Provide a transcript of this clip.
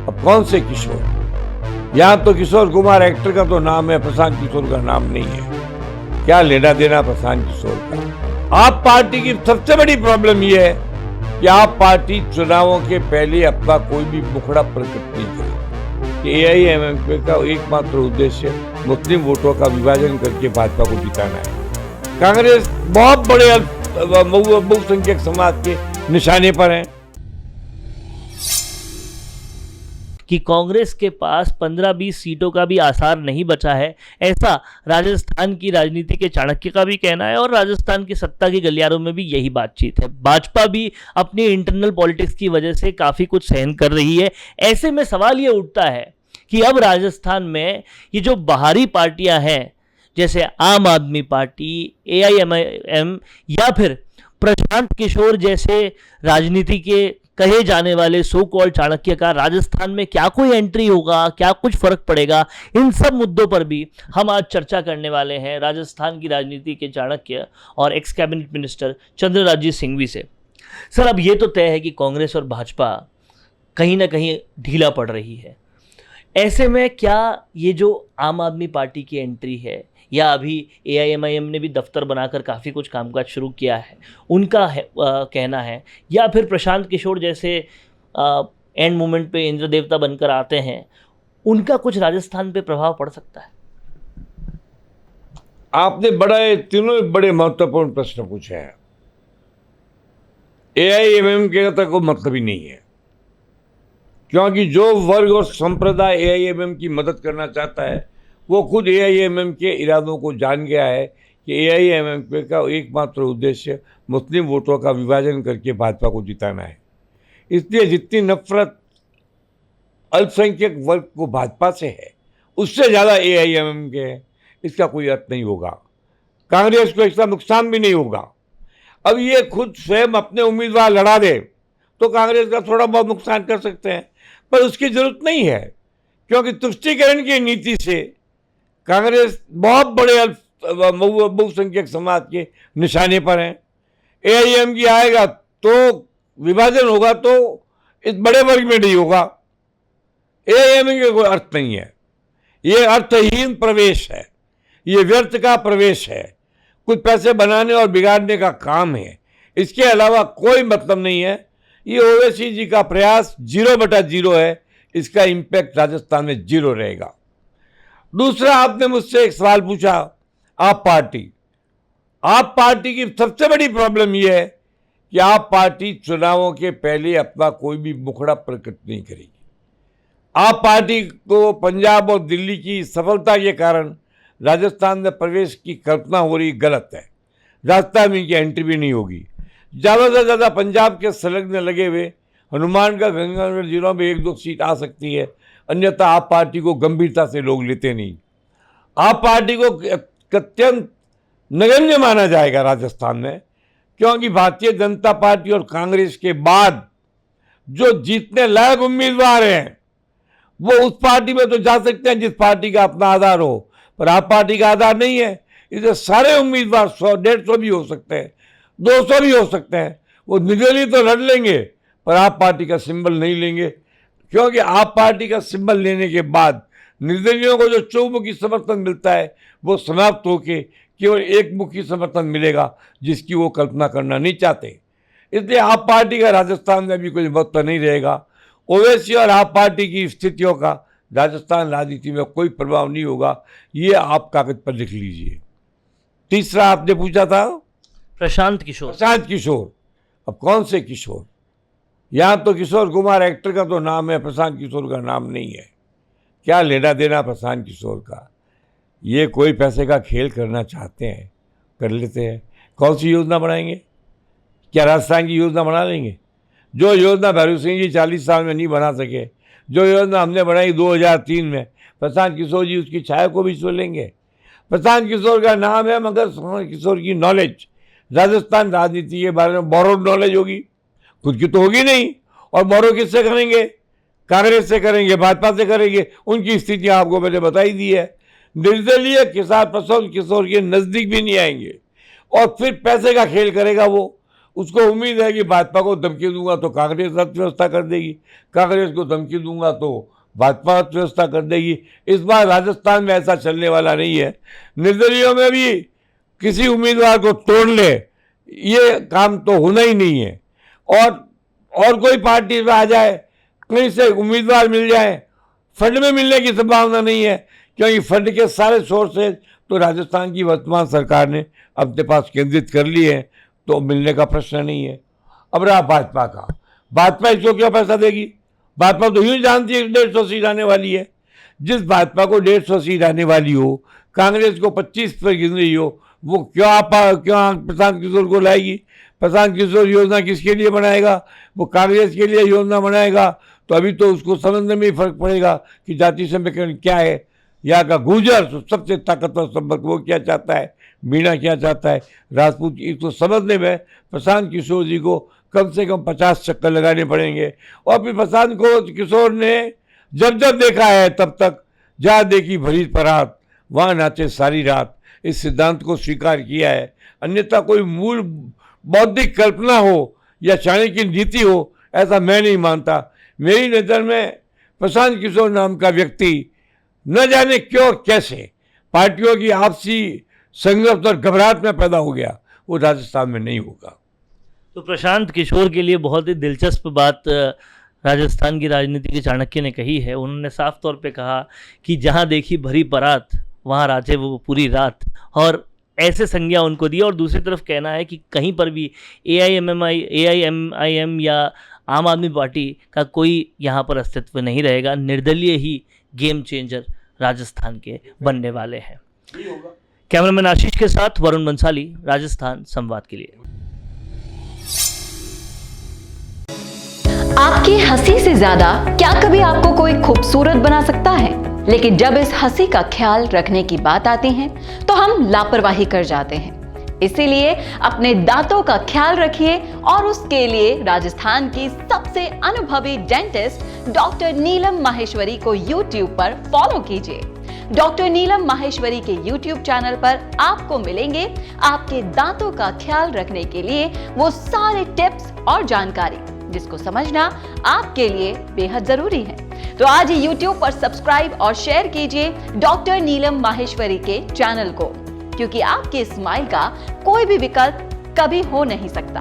अब कौन से किशोर? यहाँ तो किशोर कुमार एक्टर का तो नाम है, प्रशांत किशोर का नाम नहीं है। क्या लेना देना प्रशांत किशोर का? आप पार्टी की सबसे बड़ी प्रॉब्लम यह है कि आप पार्टी चुनावों के पहले अपना कोई भी मुखड़ा प्रकट नहीं करे। एआईएमएमके का एकमात्र उद्देश्य मुस्लिम वोटों का विभाजन करके भाजपा को जिताना है। कांग्रेस बहुत बड़े बहुसंख्यक समाज के निशाने पर है कि कांग्रेस के पास 15-20 सीटों का भी आसार नहीं बचा है, ऐसा राजस्थान की राजनीति के चाणक्य का भी कहना है और राजस्थान की सत्ता के गलियारों में भी यही बातचीत है। भाजपा भी अपनी इंटरनल पॉलिटिक्स की वजह से काफ़ी कुछ सहन कर रही है। ऐसे में सवाल ये उठता है कि अब राजस्थान में ये जो बाहरी पार्टियां हैं, जैसे आम आदमी पार्टी, एआईएमआईएम या फिर प्रशांत किशोर जैसे राजनीति के कहे जाने वाले सो कॉल्ड चाणक्य का राजस्थान में क्या कोई एंट्री होगा, क्या कुछ फर्क पड़ेगा, इन सब मुद्दों पर भी हम आज चर्चा करने वाले हैं राजस्थान की राजनीति के चाणक्य और एक्स कैबिनेट मिनिस्टर चंद्रराजजी सिंघवी से। सर, अब ये तो तय है कि कांग्रेस और भाजपा कहीं ना कहीं ढीला पड़ रही है। ऐसे में क्या ये जो आम आदमी पार्टी की एंट्री है या अभी एआईएमआईएम ने भी दफ्तर बनाकर काफ़ी कुछ कामकाज शुरू किया है, उनका कहना है, या फिर प्रशांत किशोर जैसे एंड मोमेंट पे इंद्र देवता बनकर आते हैं, उनका कुछ राजस्थान पे प्रभाव पड़ सकता है? आपने तीनों बड़े महत्वपूर्ण प्रश्न पूछे हैं। एआईएमएम का कोई मतलब ही नहीं है, क्योंकि जो वर्ग और संप्रदाय एआईएमएम की मदद करना चाहता है वो खुद एआईएमएम के इरादों को जान गया है कि एआईएमएम का एकमात्र उद्देश्य मुस्लिम वोटों का विभाजन करके भाजपा को जिताना है। इसलिए जितनी नफरत अल्पसंख्यक वर्ग को भाजपा से है, उससे ज़्यादा एआईएमएम के है। इसका कोई अर्थ नहीं होगा, कांग्रेस को इसका नुकसान भी नहीं होगा। अब ये खुद स्वयं अपने उम्मीदवार लड़ा दे तो कांग्रेस का थोड़ा बहुत नुकसान कर सकते हैं, पर उसकी जरूरत नहीं है, क्योंकि तुष्टीकरण की नीति से कांग्रेस बहुत बड़े बहुसंख्यक समाज के निशाने पर है। एआईएम की आएगा तो विभाजन होगा, तो इस बड़े वर्ग में नहीं होगा। एआईएम का कोई अर्थ नहीं है, ये अर्थहीन प्रवेश है, ये व्यर्थ का प्रवेश है, कुछ पैसे बनाने और बिगाड़ने का काम है, इसके अलावा कोई मतलब नहीं है। ये ओवैसी जी का प्रयास 0/0 है, इसका इम्पैक्ट राजस्थान में 0 रहेगा। दूसरा, आपने मुझसे एक सवाल पूछा, आप पार्टी की सबसे बड़ी प्रॉब्लम यह है कि आप पार्टी चुनावों के पहले अपना कोई भी मुखड़ा प्रकट नहीं करेगी। आप पार्टी को पंजाब और दिल्ली की सफलता के कारण राजस्थान में प्रवेश की कल्पना हो रही, गलत है। राजस्थान में इनकी एंट्री भी नहीं होगी। ज़्यादा से ज़्यादा पंजाब के संलग्न लगे हुए हनुमानगढ़, गंगानगर जिलों में 1-2 सीट आ सकती है, अन्यथा आप पार्टी को गंभीरता से लोग लेते नहीं। आप पार्टी को अत्यंत नगण्य माना जाएगा राजस्थान में, क्योंकि भारतीय जनता पार्टी और कांग्रेस के बाद जो जीतने लायक उम्मीदवार हैं वो उस पार्टी में तो जा सकते हैं जिस पार्टी का अपना आधार हो, पर आप पार्टी का आधार नहीं है। इसे सारे उम्मीदवार 100-150 भी हो सकते हैं, 200 भी हो सकते हैं, वो निर्दलीय तो लड़ लेंगे, पर आप पार्टी का सिंबल नहीं लेंगे, क्योंकि आप पार्टी का सिंबल लेने के बाद निर्दलीयों को जो चौमुखी समर्थन मिलता है वो समाप्त होकर केवल एक मुखी समर्थन मिलेगा, जिसकी वो कल्पना करना नहीं चाहते। इसलिए आप पार्टी का राजस्थान में भी कोई महत्व नहीं रहेगा। ओवैसी और आप पार्टी की स्थितियों का राजस्थान राजनीति में कोई प्रभाव नहीं होगा, ये आप कागज पर लिख लीजिए। तीसरा आपने पूछा था प्रशांत किशोर। अब कौन से किशोर? यहाँ तो किशोर कुमार एक्टर का तो नाम है, प्रशांत किशोर का नाम नहीं है। क्या लेना देना प्रशांत किशोर का? ये कोई पैसे का खेल करना चाहते हैं, कर लेते हैं। कौन सी योजना बनाएंगे? क्या राजस्थान की योजना बना लेंगे? जो योजना भैरू सिंह जी 40 साल में नहीं बना सके, जो योजना हमने बनाई 2003 में, प्रशांत किशोर जी उसकी छाया को भी छू लेंगे। प्रशांत किशोर का नाम है, मगर प्रशांत किशोर की नॉलेज राजस्थान राजनीति के बारे में बोरोड नॉलेज होगी, खुद की तो होगी नहीं। और बोरो किससे करेंगे? कांग्रेस से करेंगे, भाजपा से करेंगे। उनकी स्थिति आपको मैंने बताई दी है। निर्दलीय किसान प्रशांत किशोर के नज़दीक भी नहीं आएंगे, और फिर पैसे का खेल करेगा वो। उसको उम्मीद है कि भाजपा को धमकी दूंगा तो कांग्रेस अर्थव्यवस्था कर देगी, कांग्रेस को धमकी दूंगा तो भाजपा अर्थव्यवस्था कर देगी। इस बार राजस्थान में ऐसा चलने वाला नहीं है। निर्दलीयों में भी किसी उम्मीदवार को तोड़ ले, ये काम तो होना ही नहीं है। और कोई पार्टी में आ जाए, कहीं से उम्मीदवार मिल जाए, फंड में मिलने की संभावना नहीं है, क्योंकि फंड के सारे सोर्सेज तो राजस्थान की वर्तमान सरकार ने अपने पास केंद्रित कर लिए हैं, तो मिलने का प्रश्न नहीं है। अब रहा भाजपा का, भाजपा इसको क्या पैसा देगी? भाजपा तो यूँ जानती है 150 सीट आने वाली है। जिस भाजपा को 150 सीट आने वाली हो, कांग्रेस को 25 पर गिन रही हो, वो क्यों प्रशांत किशोर को लाएगी? प्रशांत किशोर योजना किसके लिए बनाएगा? वो कांग्रेस के लिए योजना बनाएगा, तो अभी तो उसको समझने में ही फर्क पड़ेगा कि जाति समीकरण क्या है। यहाँ का गुर्जर सबसे ताकतवर संपर्क, वो क्या चाहता है, मीणा क्या चाहता है, राजपूत, इसको समझने में प्रशांत किशोर जी को कम से कम 50 चक्कर लगाने पड़ेंगे। और फिर प्रशांत किशोर ने जब जब देखा है तब तक जहाँ देखी भरी परात वहाँ नाचे सारी रात, इस सिद्धांत को स्वीकार किया है। अन्यथा कोई मूल बौद्धिक कल्पना हो या चाणक्य की नीति हो, ऐसा मैं नहीं मानता। मेरी नज़र में प्रशांत किशोर नाम का व्यक्ति न जाने क्यों कैसे पार्टियों की आपसी संघर्ष और घबराहट में पैदा हो गया, वो राजस्थान में नहीं होगा। तो प्रशांत किशोर के लिए बहुत ही दिलचस्प बात राजस्थान की राजनीति के चाणक्य ने कही है। उन्होंने साफ तौर पे कहा कि जहां देखी भरी परात वहां राजे वो पूरी रात, और ऐसे संज्ञा उनको दी। और दूसरी तरफ कहना है कि कहीं पर भी AIMIM या आम आदमी पार्टी का कोई यहाँ पर अस्तित्व नहीं रहेगा। निर्दलीय ही गेम चेंजर राजस्थान के बनने वाले हैं। कैमरामैन आशीष के साथ वरुण बंसाली, राजस्थान संवाद के लिए। आपकी हंसी से ज्यादा क्या कभी आपको कोई खूबसूरत बना सकता है? लेकिन जब इस हंसी का ख्याल रखने की बात आती है तो हम लापरवाही कर जाते हैं। इसीलिए अपने दांतों का ख्याल रखिए और उसके लिए राजस्थान की सबसे अनुभवी डेंटिस्ट डॉक्टर नीलम माहेश्वरी को YouTube पर फॉलो कीजिए। डॉक्टर नीलम माहेश्वरी के YouTube चैनल पर आपको मिलेंगे आपके दांतों का ख्याल रखने के लिए वो सारे टिप्स और जानकारी जिसको समझना आपके लिए बेहद जरूरी है। तो आज ही YouTube पर सब्सक्राइब और शेयर कीजिए डॉक्टर नीलम माहेश्वरी के चैनल को, क्योंकि आपके स्माइल का कोई भी विकल्प कभी हो नहीं सकता।